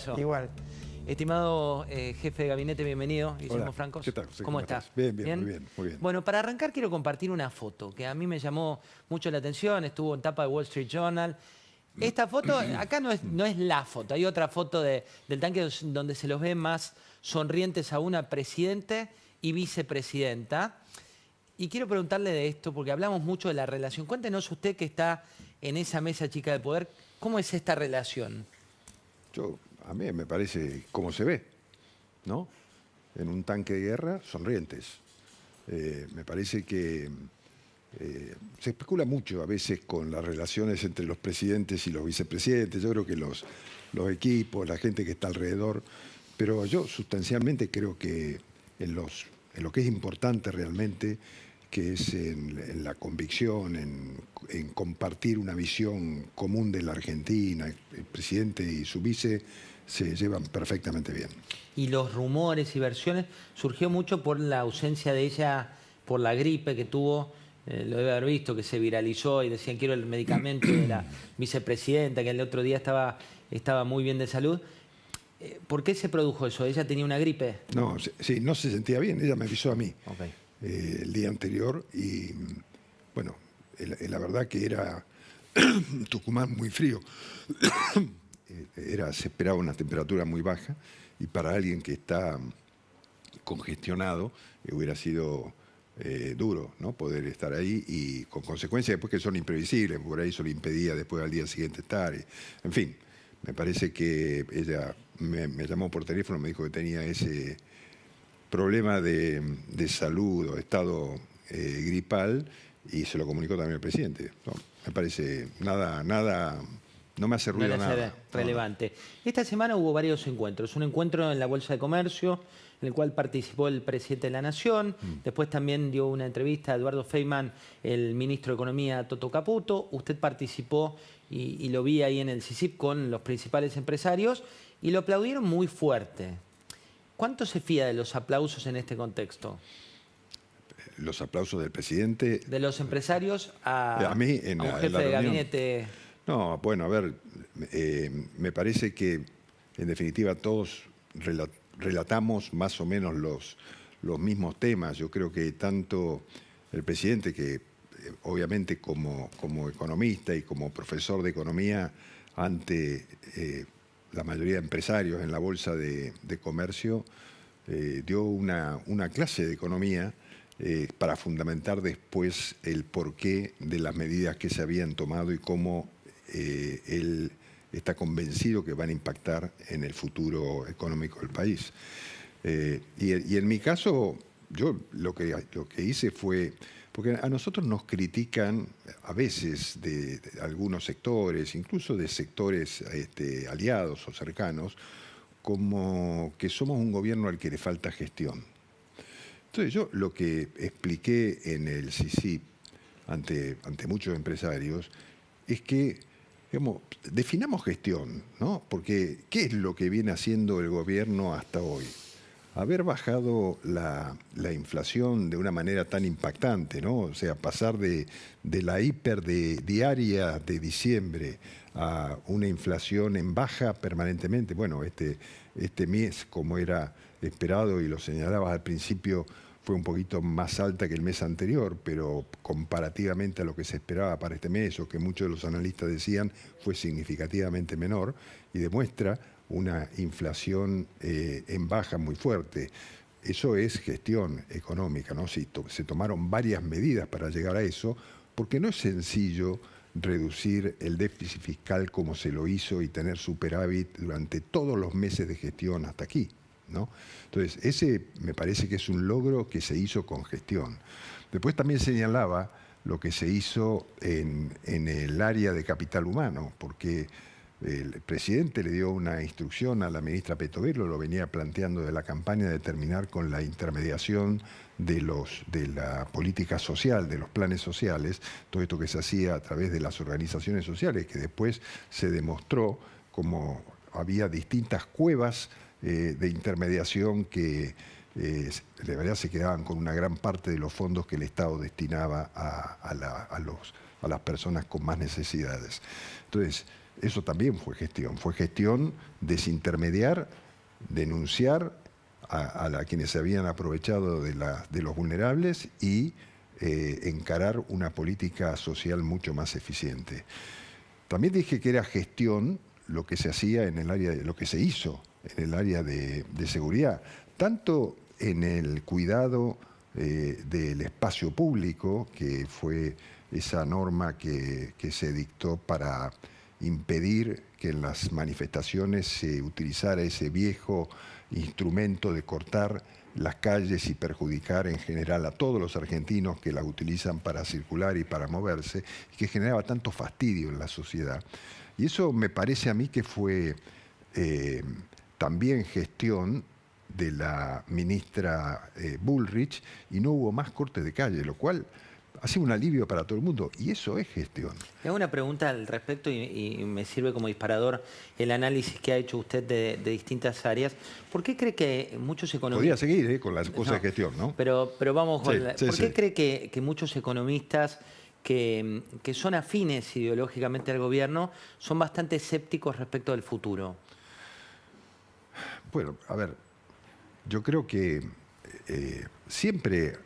abrazo. Igual. Estimado jefe de gabinete, bienvenido. Guillermo Hola, Francos. ¿qué tal? ¿Cómo estás? Bien, muy bien. Bueno, para arrancar quiero compartir una foto que a mí me llamó mucho la atención. Estuvo en tapa de Wall Street Journal. Esta foto, acá no es la foto. Hay otra foto del tanque donde se los ve más sonrientes aún a presidente y vicepresidenta. Y quiero preguntarle de esto, porque hablamos mucho de la relación. Cuéntenos usted que está en esa mesa chica de poder, ¿cómo es esta relación? A mí me parece como se ve, ¿no? En un tanque de guerra, sonrientes. Me parece que se especula mucho a veces con las relaciones entre los presidentes y los vicepresidentes. Yo creo que los equipos, la gente que está alrededor, pero yo sustancialmente creo que en lo que es importante realmente, que es en la convicción, en compartir una visión común de la Argentina, el presidente y su vice se llevan perfectamente bien. Y los rumores y versiones surgió mucho por la ausencia de ella, por la gripe que tuvo, lo debe haber visto, que se viralizó y decían quiero el medicamento de la vicepresidenta, que el otro día estaba muy bien de salud. ¿Por qué se produjo eso? ¿Ella tenía una gripe? No, sí, no se sentía bien, ella me avisó a mí. Okay. El día anterior y bueno, la verdad que era Tucumán muy frío. Se esperaba una temperatura muy baja y para alguien que está congestionado hubiera sido duro, ¿no? Poder estar ahí y con consecuencias después que son imprevisibles, por ahí eso le impedía después al día siguiente estar. En fin, me parece que ella me llamó por teléfono, me dijo que tenía ese problema de salud o estado gripal y se lo comunicó también al presidente. No, me parece nada, no me hace ruido nada. Relevante. Esta semana hubo varios encuentros. Un encuentro en la Bolsa de Comercio, en el cual participó el presidente de la Nación. Después también dio una entrevista a Eduardo Feynman, el ministro de Economía, Toto Caputo. Usted participó y lo vi ahí en el CICIP con los principales empresarios y lo aplaudieron muy fuerte. ¿Cuánto se fía de los aplausos en este contexto? Los aplausos del presidente. De los empresarios a mí, a un jefe de gabinete. No, bueno, a ver, me parece que en definitiva todos relatamos más o menos los mismos temas. Yo creo que tanto el presidente, que obviamente como economista y como profesor de economía ante la mayoría de empresarios en la Bolsa de Comercio, dio una clase de economía para fundamentar después el porqué de las medidas que se habían tomado y cómo él está convencido que van a impactar en el futuro económico del país. Y en mi caso, yo lo que hice fue, porque a nosotros nos critican a veces de algunos sectores, incluso de sectores aliados o cercanos, como que somos un gobierno al que le falta gestión. Entonces yo lo que expliqué en el CICIP ante muchos empresarios es que, digamos, definamos gestión, ¿no? Porque ¿qué es lo que viene haciendo el gobierno hasta hoy? Haber bajado la inflación de una manera tan impactante, ¿no? O sea, pasar de la diaria de diciembre a una inflación en baja permanentemente. Bueno, este mes, como era esperado y lo señalabas al principio, fue un poquito más alta que el mes anterior, pero comparativamente a lo que se esperaba para este mes, o que muchos de los analistas decían, fue significativamente menor y demuestra una inflación en baja muy fuerte. Eso es gestión económica, ¿no? Se tomaron varias medidas para llegar a eso, porque no es sencillo reducir el déficit fiscal como se lo hizo y tener superávit durante todos los meses de gestión hasta aquí, ¿no? Entonces, ese me parece que es un logro que se hizo con gestión. Después también señalaba lo que se hizo en el área de capital humano, porque el presidente le dio una instrucción a la ministra Petovelo, lo venía planteando de la campaña, de terminar con la intermediación de la política social, de los planes sociales, todo esto que se hacía a través de las organizaciones sociales, que después se demostró como había distintas cuevas de intermediación que de verdad se quedaban con una gran parte de los fondos que el Estado destinaba a las personas con más necesidades. Entonces, eso también fue gestión desintermediar, denunciar a quienes se habían aprovechado de los vulnerables y encarar una política social mucho más eficiente. También dije que era gestión lo que se hacía en el área, lo que se hizo en el área de seguridad, tanto en el cuidado del espacio público, que fue esa norma que se dictó para impedir que en las manifestaciones se utilizara ese viejo instrumento de cortar las calles y perjudicar en general a todos los argentinos que las utilizan para circular y para moverse, y que generaba tanto fastidio en la sociedad. Y eso me parece a mí que fue también gestión de la ministra Bullrich, y no hubo más cortes de calle, lo cual ha sido un alivio para todo el mundo, y eso es gestión. Le hago una pregunta al respecto y me sirve como disparador el análisis que ha hecho usted de distintas áreas. ¿Por qué cree que muchos economistas... Podría seguir con las cosas de gestión, ¿no? Pero vamos con... Sí, ¿Por qué cree que muchos economistas que son afines ideológicamente al gobierno son bastante escépticos respecto del futuro? Bueno, a ver, yo creo que siempre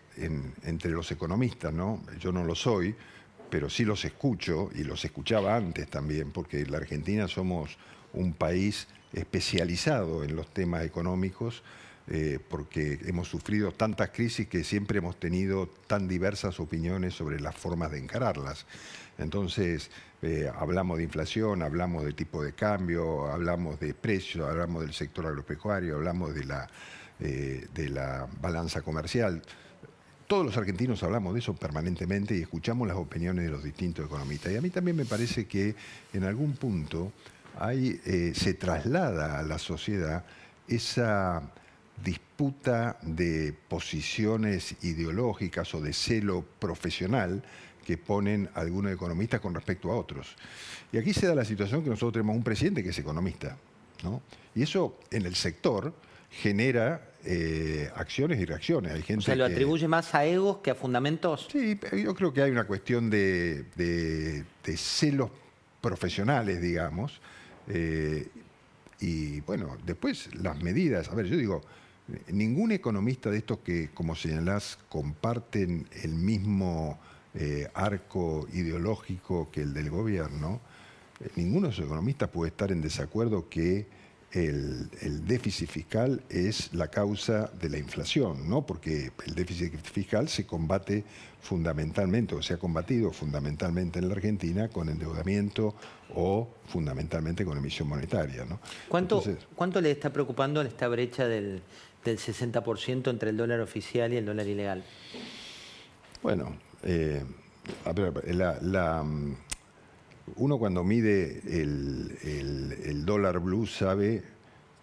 entre los economistas, ¿no? Yo no lo soy, pero sí los escucho y los escuchaba antes también, porque en la Argentina somos un país especializado en los temas económicos, porque hemos sufrido tantas crisis que siempre hemos tenido tan diversas opiniones sobre las formas de encararlas. Entonces, hablamos de inflación, hablamos de tipo de cambio, hablamos de precios, hablamos del sector agropecuario, hablamos de la balanza comercial. Todos los argentinos hablamos de eso permanentemente y escuchamos las opiniones de los distintos economistas. Y a mí también me parece que en algún punto se traslada a la sociedad esa disputa de posiciones ideológicas o de celo profesional que ponen algunos economistas con respecto a otros. Y aquí se da la situación que nosotros tenemos un presidente que es economista, ¿no? Y eso en el sector genera acciones y reacciones. Hay gente o sea, ¿lo atribuye más a egos que a fundamentos? Sí, yo creo que hay una cuestión de celos profesionales, digamos. Y bueno, después las medidas. A ver, yo digo, ningún economista de estos que, como señalás, comparten el mismo arco ideológico que el del gobierno, ninguno de esos economistas puede estar en desacuerdo que el déficit fiscal es la causa de la inflación, ¿no? Porque el déficit fiscal se combate fundamentalmente, o se ha combatido fundamentalmente en la Argentina con endeudamiento o fundamentalmente con emisión monetaria, ¿no? ¿Cuánto le está preocupando esta brecha del 60% entre el dólar oficial y el dólar ilegal? Bueno, a ver, uno cuando mide el dólar blue sabe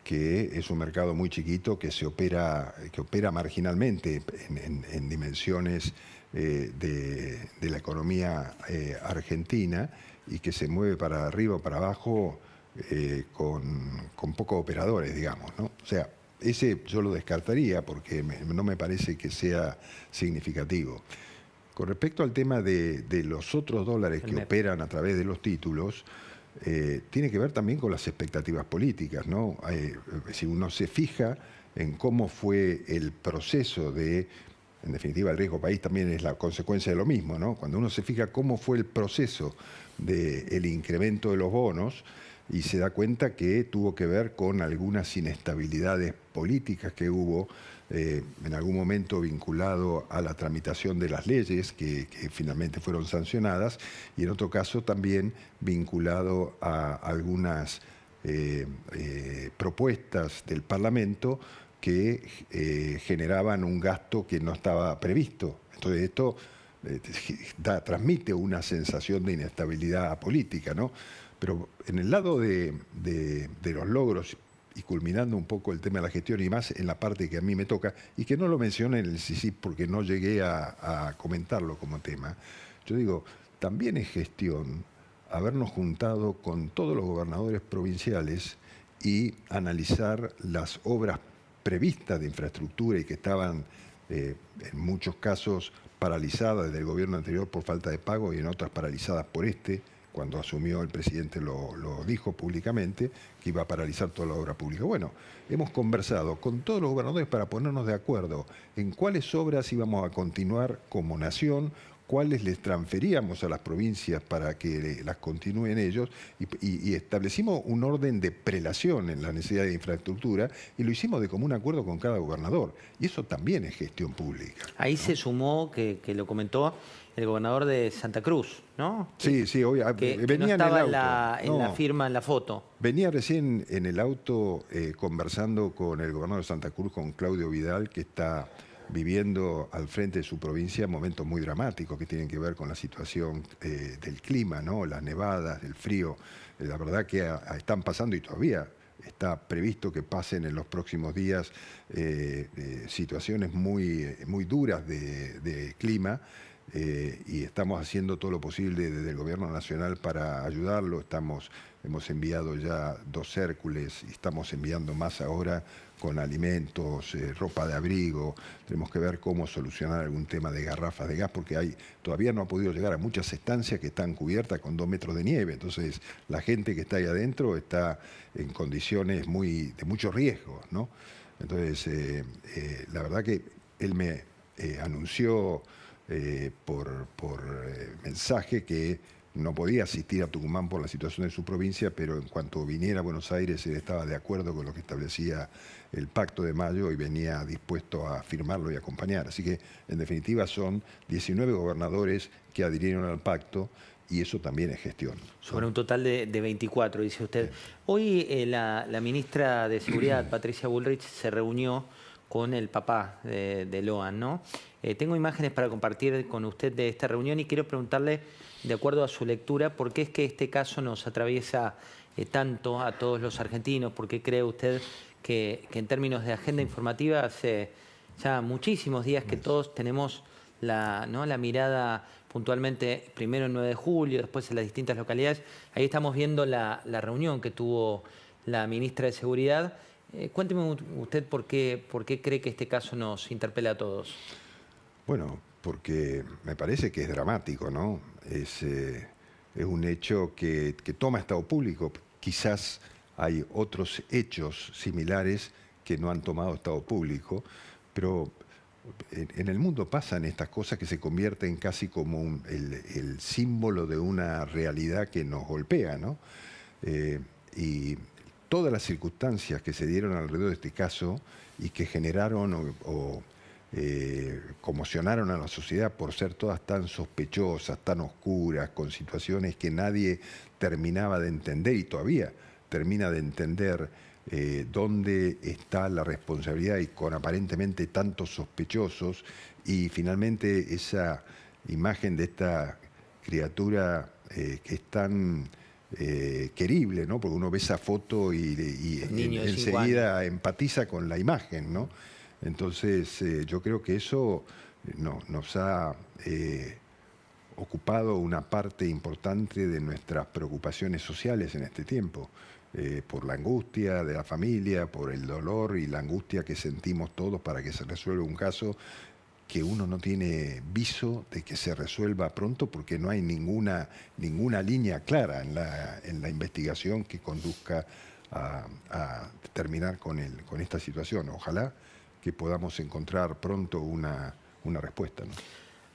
que es un mercado muy chiquito que opera marginalmente en dimensiones de la economía argentina, y que se mueve para arriba o para abajo con pocos operadores, digamos, ¿no? O sea, ese yo lo descartaría porque no me parece que sea significativo. Con respecto al tema de los otros dólares que operan a través de los títulos, tiene que ver también con las expectativas políticas, ¿no? Si uno se fija en cómo fue el proceso en definitiva, el riesgo país también es la consecuencia de lo mismo, ¿no? Cuando uno se fija cómo fue el proceso del incremento de los bonos, y se da cuenta que tuvo que ver con algunas inestabilidades políticas que hubo, en algún momento vinculado a la tramitación de las leyes que finalmente fueron sancionadas, y en otro caso también vinculado a algunas propuestas del Parlamento que generaban un gasto que no estaba previsto. Entonces esto transmite una sensación de inestabilidad política, ¿no? Pero en el lado de los logros, y culminando un poco el tema de la gestión, y más en la parte que a mí me toca, y que no lo mencioné en el CICIP porque no llegué a comentarlo como tema, yo digo, también es gestión habernos juntado con todos los gobernadores provinciales y analizar las obras previstas de infraestructura y que estaban en muchos casos paralizadas desde el gobierno anterior por falta de pago y en otras paralizadas por este, cuando asumió el presidente lo dijo públicamente, que iba a paralizar toda la obra pública. Bueno, hemos conversado con todos los gobernadores para ponernos de acuerdo en cuáles obras íbamos a continuar como nación, cuáles les transferíamos a las provincias para que las continúen ellos, y establecimos un orden de prelación en la necesidad de infraestructura, y lo hicimos de común acuerdo con cada gobernador. Y eso también es gestión pública, Ahí ¿no? se sumó, que lo comentó el gobernador de Santa Cruz, ¿no? Sí, sí, Que venía no estaba en el auto. en la firma, en la foto. Venía recién en el auto conversando con el gobernador de Santa Cruz, con Claudio Vidal, que está viviendo al frente de su provincia momentos muy dramáticos que tienen que ver con la situación del clima, ¿no? Las nevadas, el frío. La verdad que están pasando, y todavía está previsto que pasen en los próximos días situaciones muy duras de clima. Y estamos haciendo todo lo posible desde el Gobierno Nacional para ayudarlo. Hemos enviado ya 2 Hércules y estamos enviando más ahora con alimentos, ropa de abrigo. Tenemos que ver cómo solucionar algún tema de garrafas de gas, porque todavía no ha podido llegar a muchas estancias que están cubiertas con 2 metros de nieve. Entonces la gente que está ahí adentro está en condiciones de mucho riesgo, ¿no? Entonces la verdad que él me anunció por mensaje que no podía asistir a Tucumán por la situación de su provincia, pero en cuanto viniera a Buenos Aires él estaba de acuerdo con lo que establecía el Pacto de Mayo y venía dispuesto a firmarlo y acompañar. Así que, en definitiva, son 19 gobernadores que adhirieron al pacto, y eso también es gestión. Sobre un total de 24, dice usted. Hoy la ministra de Seguridad, Patricia Bullrich, se reunió con el papá de Loan, ¿no? Tengo imágenes para compartir con usted de esta reunión y quiero preguntarle, de acuerdo a su lectura, ¿por qué es que este caso nos atraviesa tanto a todos los argentinos? ¿Por qué cree usted que en términos de agenda informativa hace ya muchísimos días que todos tenemos la mirada puntualmente, primero el 9 de julio, después en las distintas localidades? Ahí estamos viendo la reunión que tuvo la ministra de Seguridad. Cuénteme usted por qué cree que este caso nos interpela a todos. Bueno, porque me parece que es dramático, ¿no? Es un hecho que toma estado público. Quizás hay otros hechos similares que no han tomado estado público, pero en el mundo pasan estas cosas que se convierten casi como el símbolo de una realidad que nos golpea, ¿no? Y todas las circunstancias que se dieron alrededor de este caso y que generaron o conmocionaron a la sociedad por ser todas tan sospechosas, tan oscuras, con situaciones que nadie terminaba de entender y todavía termina de entender dónde está la responsabilidad, y con aparentemente tantos sospechosos, y finalmente esa imagen de esta criatura que es tan querible, ¿no? Porque uno ve esa foto y enseguida empatiza con la imagen, ¿no? Entonces yo creo que eso nos ha ocupado una parte importante de nuestras preocupaciones sociales en este tiempo, por la angustia de la familia, por el dolor y la angustia que sentimos todos para que se resuelva un caso que uno no tiene viso de que se resuelva pronto, porque no hay ninguna línea clara en la investigación que conduzca a terminar con esta situación. Ojalá que podamos encontrar pronto una respuesta, ¿no?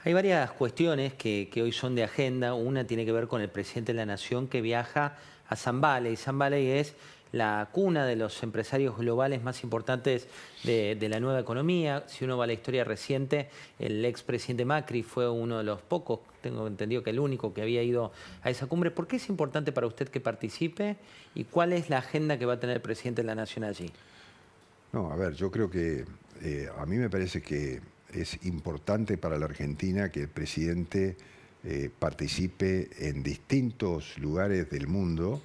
Hay varias cuestiones que hoy son de agenda. Una tiene que ver con el presidente de la Nación, que viaja a Zambales. Zambales es la cuna de los empresarios globales más importantes de la nueva economía. Si uno va a la historia reciente, el expresidente Macri fue uno de los pocos, tengo entendido que el único, que había ido a esa cumbre. ¿Por qué es importante para usted que participe y cuál es la agenda que va a tener el presidente de la Nación allí? No, a ver, yo creo que a mí me parece que es importante para la Argentina que el presidente participe en distintos lugares del mundo,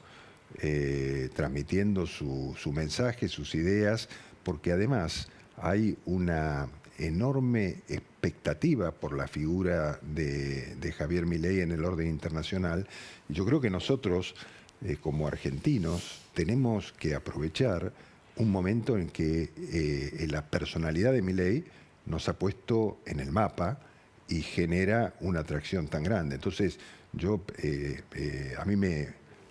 transmitiendo su mensaje, sus ideas, porque además hay una enorme expectativa por la figura de Javier Milei en el orden internacional. Y yo creo que nosotros, como argentinos, tenemos que aprovechar un momento en que la personalidad de Milei nos ha puesto en el mapa y genera una atracción tan grande. Entonces,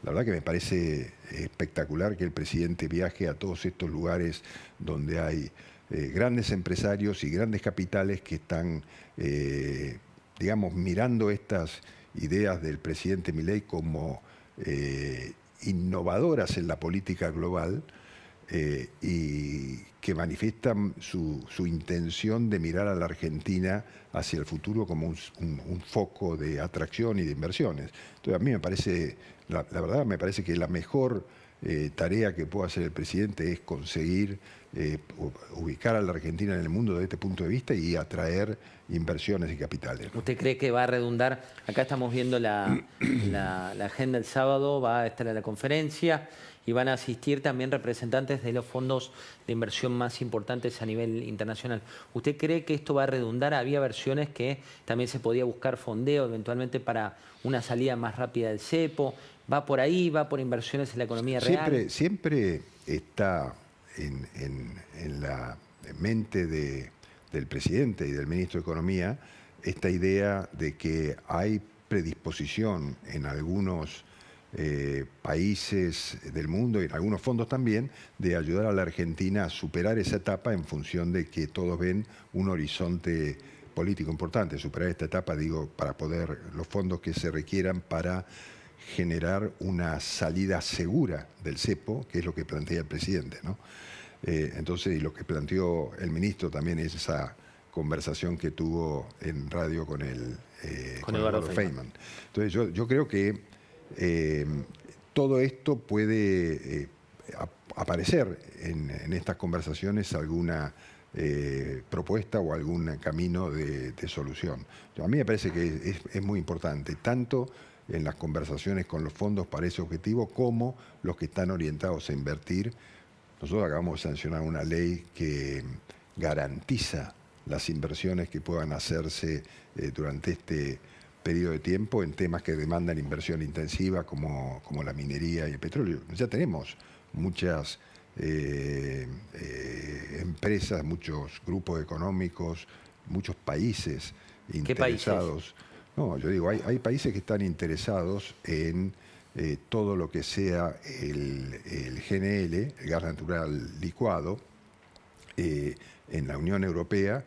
La verdad que me parece espectacular que el presidente viaje a todos estos lugares donde hay grandes empresarios y grandes capitales que están, digamos, mirando estas ideas del presidente Milei como innovadoras en la política global, y que manifiestan su intención de mirar a la Argentina hacia el futuro como un foco de atracción y de inversiones. Entonces a mí me parece, la verdad me parece que la mejor tarea que puede hacer el presidente es conseguir ubicar a la Argentina en el mundo desde este punto de vista y atraer inversiones y capitales, ¿no? ¿Usted cree que va a redundar? Acá estamos viendo la agenda del sábado, va a estar en la conferencia y van a asistir también representantes de los fondos de inversión más importantes a nivel internacional. ¿Usted cree que esto va a redundar? Había versiones que también se podía buscar fondeo eventualmente para una salida más rápida del cepo. ¿Va por ahí? ¿Va por inversiones en la economía real? Siempre está en la mente del presidente y del ministro de Economía esta idea de que hay predisposición en algunos países del mundo y en algunos fondos también de ayudar a la Argentina a superar esa etapa en función de que todos ven un horizonte político importante. Superar esta etapa, digo, para poder, los fondos que se requieran para generar una salida segura del cepo, que es lo que plantea el presidente, ¿no? Entonces, y lo que planteó el ministro también es esa conversación que tuvo en radio con Eduardo Feynman. Entonces, yo creo que todo esto puede aparecer en estas conversaciones alguna propuesta o algún camino de solución. A mí me parece que es muy importante, tanto en las conversaciones con los fondos para ese objetivo, como los que están orientados a invertir. Nosotros acabamos de sancionar una ley que garantiza las inversiones que puedan hacerse durante este periodo de tiempo en temas que demandan inversión intensiva como la minería y el petróleo. Ya tenemos muchas empresas, muchos grupos económicos, muchos países interesados. No, yo digo, hay países que están interesados en todo lo que sea el GNL, el gas natural licuado, en la Unión Europea,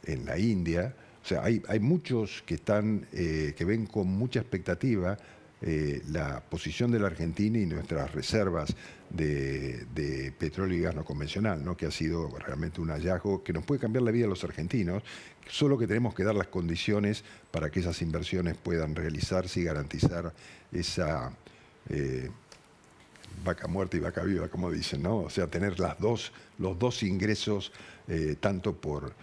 en la India. O sea, hay muchos que que ven con mucha expectativa la posición de la Argentina y nuestras reservas de petróleo y gas no convencional, ¿no? Que ha sido realmente un hallazgo que nos puede cambiar la vida a los argentinos, solo que tenemos que dar las condiciones para que esas inversiones puedan realizarse y garantizar esa vaca muerta y vaca viva, como dicen, ¿no? O sea, tener los dos ingresos, tanto por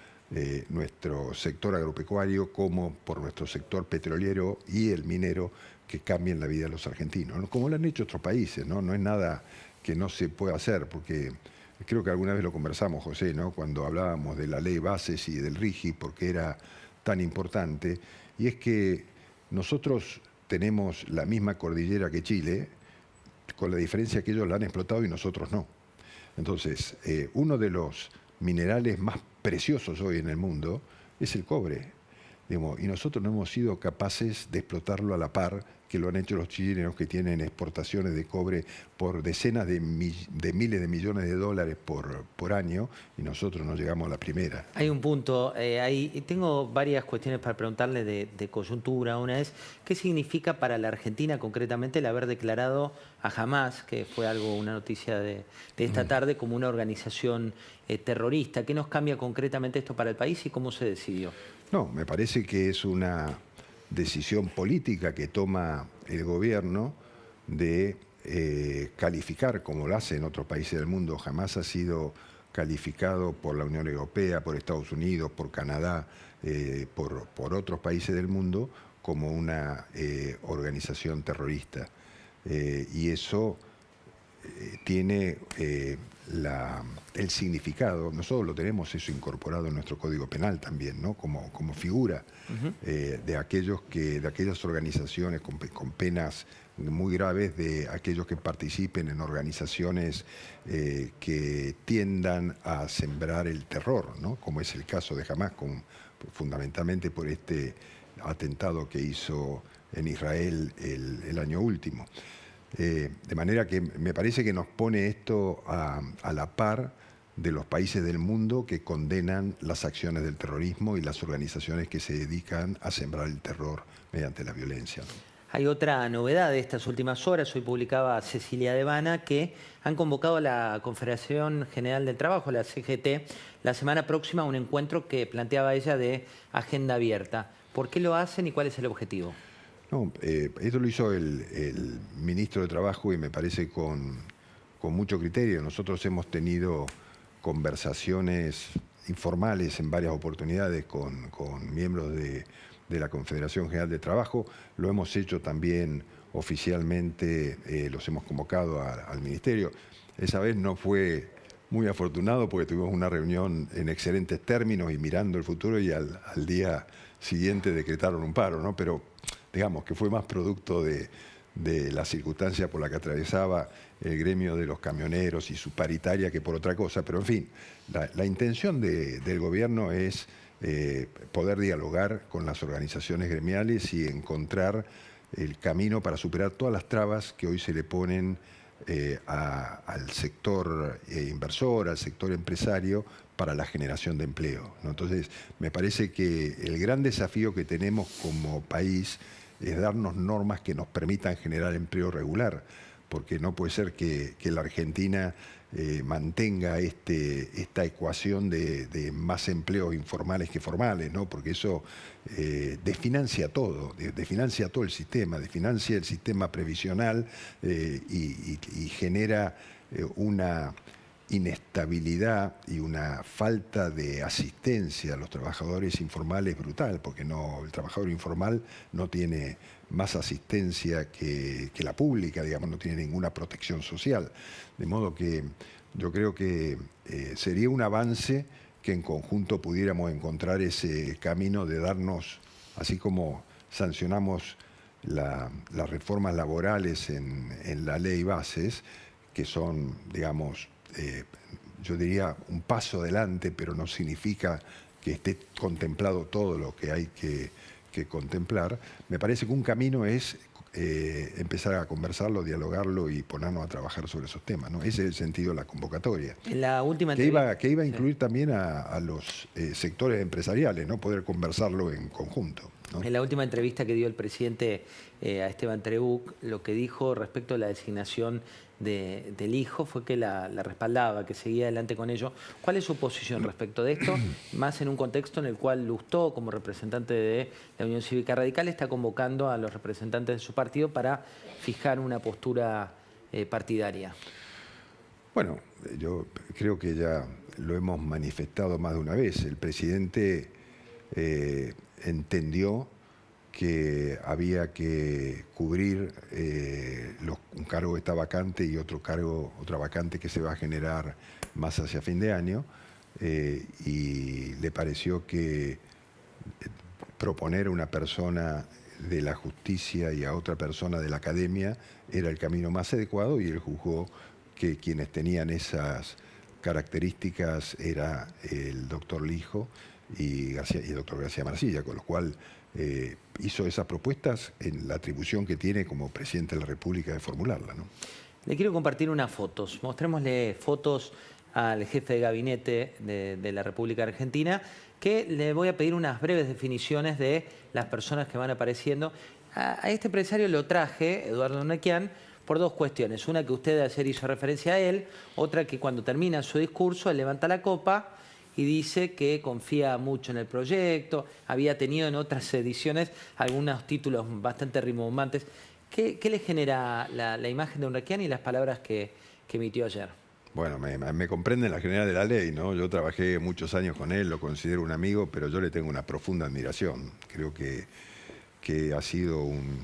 nuestro sector agropecuario como por nuestro sector petrolero y el minero, que cambien la vida de los argentinos, ¿no? Como lo han hecho otros países, ¿no? No es nada que no se pueda hacer, porque creo que alguna vez lo conversamos, José, ¿no? Cuando hablábamos de la ley Bases y del RIGI, porque era tan importante, y es que nosotros tenemos la misma cordillera que Chile, con la diferencia que ellos la han explotado y nosotros no. Entonces, uno de los minerales más preciosos hoy en el mundo es el cobre. Digamos, y nosotros no hemos sido capaces de explotarlo a la par que lo han hecho los chilenos, que tienen exportaciones de cobre por decenas de miles de millones de dólares por año, y nosotros no llegamos a la primera. Hay un punto, tengo varias cuestiones para preguntarle de coyuntura. Una es, ¿qué significa para la Argentina concretamente el haber declarado a Hamás, que fue una noticia de esta tarde, como una organización terrorista? ¿Qué nos cambia concretamente esto para el país y cómo se decidió? No, me parece que es una decisión política que toma el gobierno de calificar, como lo hace en otros países del mundo. Jamás ha sido calificado por la Unión Europea, por Estados Unidos, por Canadá, por otros países del mundo, como una organización terrorista. Y eso tiene el significado, nosotros lo tenemos eso incorporado en nuestro Código Penal también, ¿no? Como figura de aquellas organizaciones con penas muy graves, de aquellos que participen en organizaciones que tiendan a sembrar el terror, ¿no? Como es el caso de Hamás, fundamentalmente por este atentado que hizo en Israel el año último. De manera que me parece que nos pone esto a la par de los países del mundo que condenan las acciones del terrorismo y las organizaciones que se dedican a sembrar el terror mediante la violencia, ¿no? Hay otra novedad de estas últimas horas. Hoy publicaba Cecilia Devana que han convocado a la Confederación General del Trabajo, la CGT, la semana próxima a un encuentro que planteaba ella de agenda abierta. ¿Por qué lo hacen y cuál es el objetivo? No, esto lo hizo el ministro de Trabajo y me parece con mucho criterio. Nosotros hemos tenido conversaciones informales en varias oportunidades con miembros de la Confederación General de Trabajo. Lo hemos hecho también oficialmente, los hemos convocado al Ministerio. Esa vez no fue muy afortunado porque tuvimos una reunión en excelentes términos y mirando el futuro y al día siguiente decretaron un paro, ¿no? Pero digamos que fue más producto de la circunstancia por la que atravesaba el gremio de los camioneros y su paritaria que por otra cosa. Pero en fin, la intención del gobierno es poder dialogar con las organizaciones gremiales y encontrar el camino para superar todas las trabas que hoy se le ponen al sector inversor, al sector empresario, para la generación de empleo, ¿no? Entonces, me parece que el gran desafío que tenemos como país es darnos normas que nos permitan generar empleo regular, porque no puede ser que la Argentina mantenga esta ecuación de más empleos informales que formales, ¿no? Porque eso desfinancia todo, desfinancia todo el sistema, desfinancia el sistema previsional y genera una inestabilidad y una falta de asistencia a los trabajadores informales brutal, porque el trabajador informal no tiene más asistencia que la pública, digamos, no tiene ninguna protección social. De modo que yo creo que sería un avance que en conjunto pudiéramos encontrar ese camino de darnos, así como sancionamos las reformas laborales en la ley Bases, que son, digamos, yo diría un paso adelante, pero no significa que esté contemplado todo lo que hay que contemplar. Me parece que un camino es empezar a conversarlo, dialogarlo y ponernos a trabajar sobre esos temas, ¿no? Ese es el sentido de la convocatoria. En la última que iba a incluir también a los sectores empresariales, ¿no? Poder conversarlo en conjunto, ¿no? En la última entrevista que dio el presidente a Esteban Trebuch, lo que dijo respecto a la designación del hijo fue que la respaldaba, que seguía adelante con ello. ¿Cuál es su posición respecto de esto? Más en un contexto en el cual Lustó, como representante de la Unión Cívica Radical, está convocando a los representantes de su partido para fijar una postura partidaria. Bueno, yo creo que ya lo hemos manifestado más de una vez. El presidente entendió que había que cubrir un cargo que está vacante y otra vacante que se va a generar más hacia fin de año, y le pareció que proponer a una persona de la justicia y a otra persona de la academia era el camino más adecuado, y él juzgó que quienes tenían esas características era el doctor Lijo y el doctor García Marcilla, con lo cual hizo esas propuestas en la atribución que tiene como presidente de la República de formularla, ¿no? Le quiero compartir unas fotos. Mostrémosle fotos al jefe de gabinete de la República Argentina, que le voy a pedir unas breves definiciones de las personas que van apareciendo. A este empresario lo traje, Eduardo Nequian, por dos cuestiones. Una que usted ayer hizo referencia a él, otra que cuando termina su discurso él levanta la copa y dice que confía mucho en el proyecto, había tenido en otras ediciones algunos títulos bastante rimbombantes. ¿Qué le genera la imagen de Unrequian y las palabras que emitió ayer? Bueno, me comprende la general de la ley, ¿no? Yo trabajé muchos años con él, lo considero un amigo, pero yo le tengo una profunda admiración. Creo que ha sido un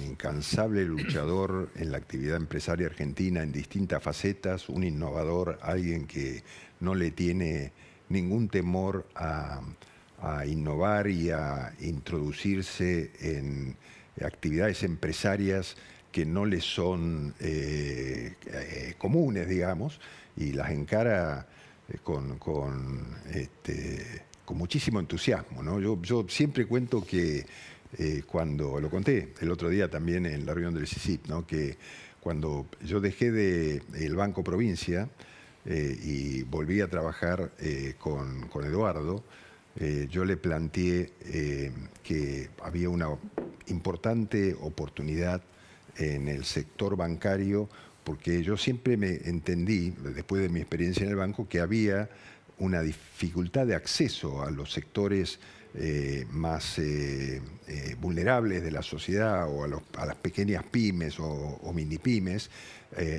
incansable luchador en la actividad empresaria argentina en distintas facetas, un innovador, alguien que no le tiene ningún temor a innovar y a introducirse en actividades empresarias que no le son comunes, digamos, y las encara con muchísimo entusiasmo, ¿no? Yo siempre cuento que cuando, lo conté el otro día también en la reunión del CICIP, ¿no? Que cuando yo dejé el Banco Provincia y volví a trabajar con Eduardo, yo le planteé que había una importante oportunidad en el sector bancario, porque yo siempre me entendí, después de mi experiencia en el banco, que había una dificultad de acceso a los sectores más vulnerables de la sociedad o a las pequeñas pymes o mini pymes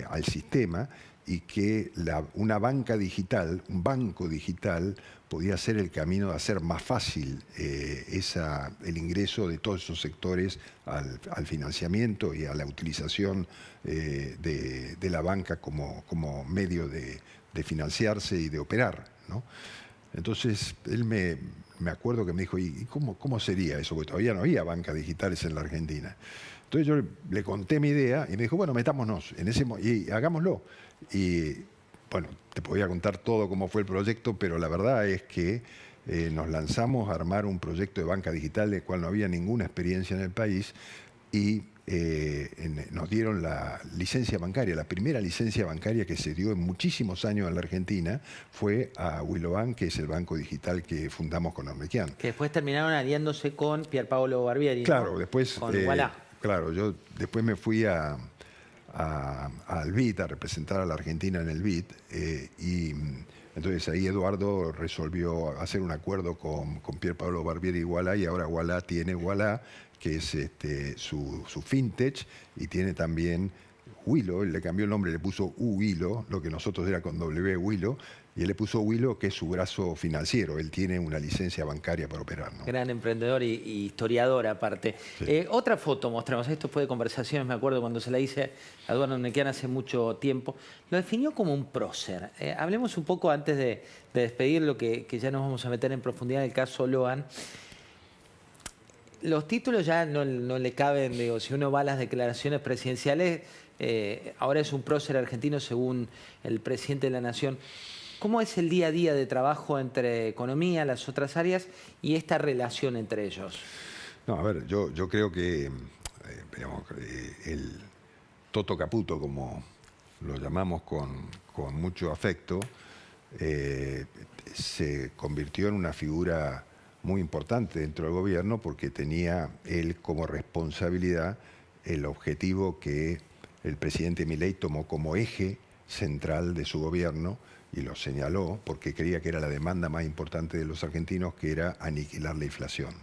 al sistema, y que una banca digital, un banco digital, podía ser el camino de hacer más fácil el ingreso de todos esos sectores al financiamiento y a la utilización de la banca como medio de financiarse y de operar, ¿no? Entonces, él me acuerdo que me dijo, ¿y cómo sería eso? Porque todavía no había bancas digitales en la Argentina. Entonces yo le conté mi idea y me dijo, bueno, metámonos y hagámoslo. Y bueno, te podía contar todo cómo fue el proyecto, pero la verdad es que nos lanzamos a armar un proyecto de banca digital del cual no había ninguna experiencia en el país y nos dieron la licencia bancaria. La primera licencia bancaria que se dio en muchísimos años en la Argentina fue a Wilobank, que es el banco digital que fundamos con Ornequian. Que después terminaron aliándose con Pierpaolo Barbieri, claro, ¿no? Después, con Ualá. Claro, yo después me fui al BID, a representar a la Argentina en el BID, y entonces ahí Eduardo resolvió hacer un acuerdo con Pierpaolo Barbieri y Ualá, y ahora Ualá tiene Ualá, que es su fintech, y tiene también Wilo. Él le cambió el nombre, le puso Uwilo, lo que nosotros era con W, Wilo, y él le puso Wilo, que es su brazo financiero. Él tiene una licencia bancaria para operar, ¿no? Gran emprendedor y historiador aparte. Sí. Otra foto mostramos, esto fue de conversaciones, me acuerdo cuando se la hice a Eduardo Ornequian hace mucho tiempo. Lo definió como un prócer. Hablemos un poco antes de despedirlo, que ya nos vamos a meter en profundidad en el caso Loan. Los títulos ya no le caben, digo, si uno va a las declaraciones presidenciales, ahora es un prócer argentino según el presidente de la Nación. ¿Cómo es el día a día de trabajo entre economía, las otras áreas y esta relación entre ellos? No, a ver, yo creo que el Toto Caputo, como lo llamamos con mucho afecto, se convirtió en una figura muy importante dentro del gobierno, porque tenía él como responsabilidad el objetivo que el presidente Milei tomó como eje central de su gobierno, y lo señaló porque creía que era la demanda más importante de los argentinos, que era aniquilar la inflación.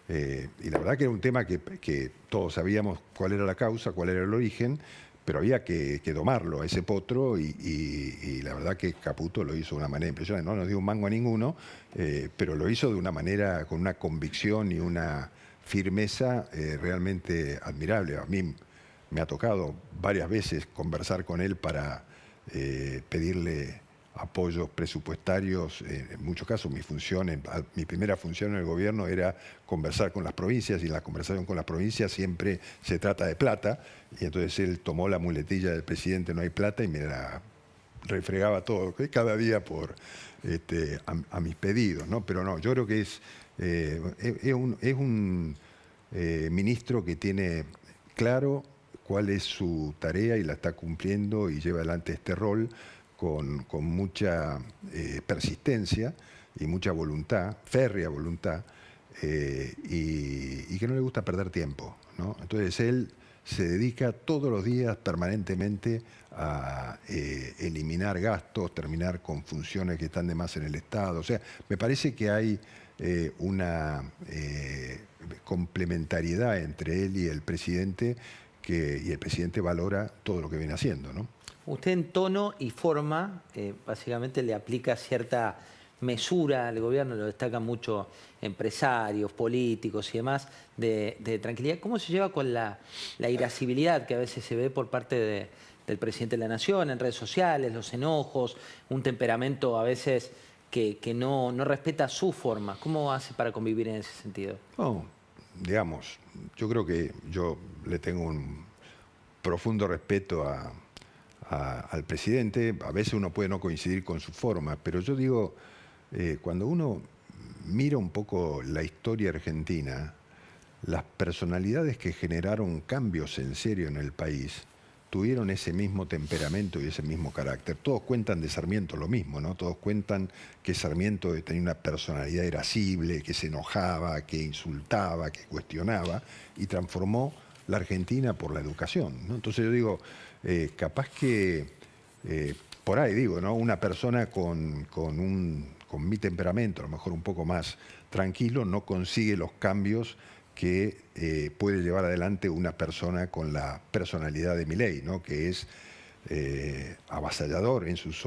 Y la verdad que era un tema que todos sabíamos cuál era la causa, cuál era el origen, pero había que domarlo a ese potro, y la verdad que Caputo lo hizo de una manera impresionante. No nos dio un mango a ninguno, pero lo hizo de una manera, con una convicción y una firmeza realmente admirable. A mí me ha tocado varias veces conversar con él para pedirle apoyos presupuestarios. En muchos casos mi primera función en el gobierno era conversar con las provincias, y en la conversación con las provincias siempre se trata de plata, y entonces él tomó la muletilla del presidente "no hay plata" y me la refregaba todo, cada día a mis pedidos, ¿no? Pero no, yo creo que es un ministro que tiene claro cuál es su tarea y la está cumpliendo, y lleva adelante este rol con mucha persistencia y mucha voluntad, férrea voluntad, y que no le gusta perder tiempo, ¿no? Entonces él se dedica todos los días permanentemente a eliminar gastos, terminar con funciones que están de más en el Estado. O sea, me parece que hay una complementariedad entre él y el presidente, y el presidente valora todo lo que viene haciendo, ¿no? Usted en tono y forma, básicamente le aplica cierta mesura al gobierno, lo destacan mucho empresarios, políticos y demás, de tranquilidad. ¿Cómo se lleva con la irascibilidad que a veces se ve por parte del presidente de la Nación en redes sociales, los enojos, un temperamento a veces que no respeta su forma? ¿Cómo hace para convivir en ese sentido? No, digamos, yo creo que yo le tengo un profundo respeto al presidente. A veces uno puede no coincidir con su forma, pero yo digo, cuando uno mira un poco la historia argentina, las personalidades que generaron cambios en serio en el país tuvieron ese mismo temperamento y ese mismo carácter. Todos cuentan de Sarmiento lo mismo, ¿no? Todos cuentan que Sarmiento tenía una personalidad irascible, que se enojaba, que insultaba, que cuestionaba, y transformó la Argentina por la educación, ¿no? Entonces yo digo, capaz que, por ahí digo, ¿no? Una persona con mi temperamento, a lo mejor un poco más tranquilo, no consigue los cambios que puede llevar adelante una persona con la personalidad de Milei, ¿no? Que es avasallador en sus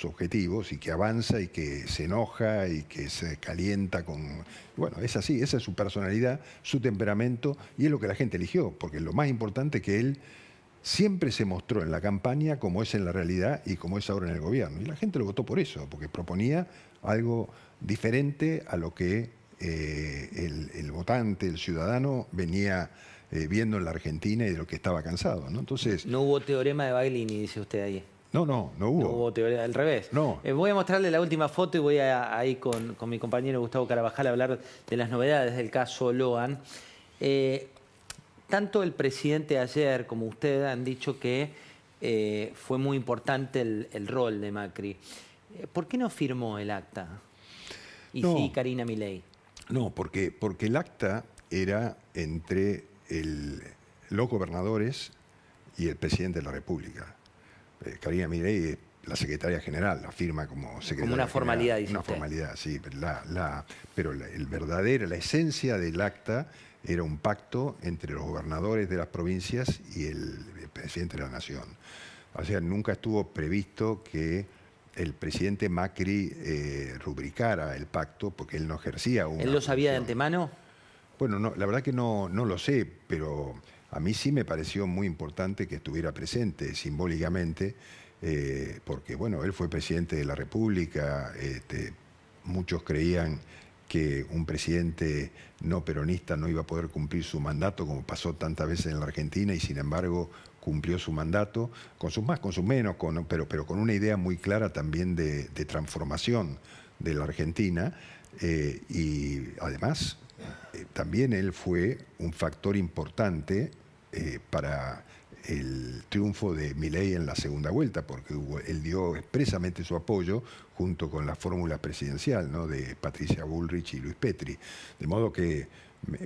objetivos y que avanza y que se enoja y que se calienta con... Bueno, es así, esa es su personalidad, su temperamento, y es lo que la gente eligió, porque lo más importante es que él siempre se mostró en la campaña como es en la realidad y como es ahora en el gobierno. Y la gente lo votó por eso, porque proponía algo diferente a lo que el votante, el ciudadano, venía viendo en la Argentina y de lo que estaba cansado, ¿no? Entonces, No hubo teorema de Baglini, dice usted ahí. no hubo. No hubo teoría, al revés. No. Voy a mostrarle la última foto y voy a ir con mi compañero Gustavo Carabajal a hablar de las novedades del caso Logan. Tanto el presidente ayer como usted han dicho que fue muy importante el rol de Macri. ¿Por qué no firmó el acta? Y No. sí, Karina Milei. No, porque el acta era entre los gobernadores y el presidente de la República. Karina Milei es la secretaria general, la firma como secretaria Como una formalidad, general. dice Una usted. formalidad, sí. Pero la esencia del acta era un pacto entre los gobernadores de las provincias y el presidente de la Nación. O sea, nunca estuvo previsto que el presidente Macri rubricara el pacto, porque él no ejercía una ¿Él lo sabía de función. antemano? Bueno, no, la verdad que no lo sé, pero a mí sí me pareció muy importante que estuviera presente simbólicamente, porque bueno, él fue presidente de la República, muchos creían que un presidente no peronista no iba a poder cumplir su mandato, como pasó tantas veces en la Argentina, y sin embargo cumplió su mandato, con sus más, con sus menos, pero con una idea muy clara también de transformación de la Argentina, y además también él fue un factor importante para el triunfo de Milei en la segunda vuelta, porque él dio expresamente su apoyo junto con la fórmula presidencial, ¿no? De Patricia Bullrich y Luis Petri. De modo que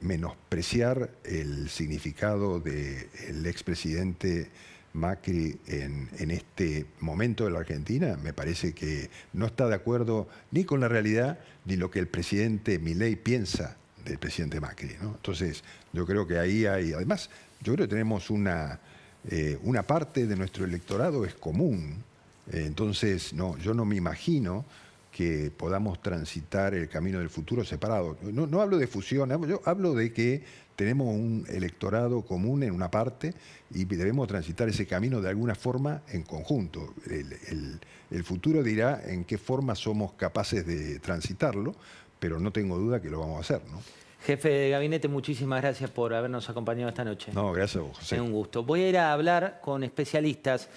menospreciar el significado del expresidente Macri en este momento de la Argentina me parece que no está de acuerdo ni con la realidad ni lo que el presidente Milei piensa del presidente Macri, ¿no? Entonces, yo creo que ahí hay... Además, yo creo que tenemos una parte de nuestro electorado es común. Entonces, yo no me imagino que podamos transitar el camino del futuro separado. No hablo de fusión, yo hablo de que tenemos un electorado común en una parte y debemos transitar ese camino de alguna forma en conjunto. El futuro dirá en qué forma somos capaces de transitarlo, pero no tengo duda que lo vamos a hacer, ¿no? Jefe de gabinete, muchísimas gracias por habernos acompañado esta noche. No, gracias a vos, José. Es un gusto. Voy a ir a hablar con especialistas.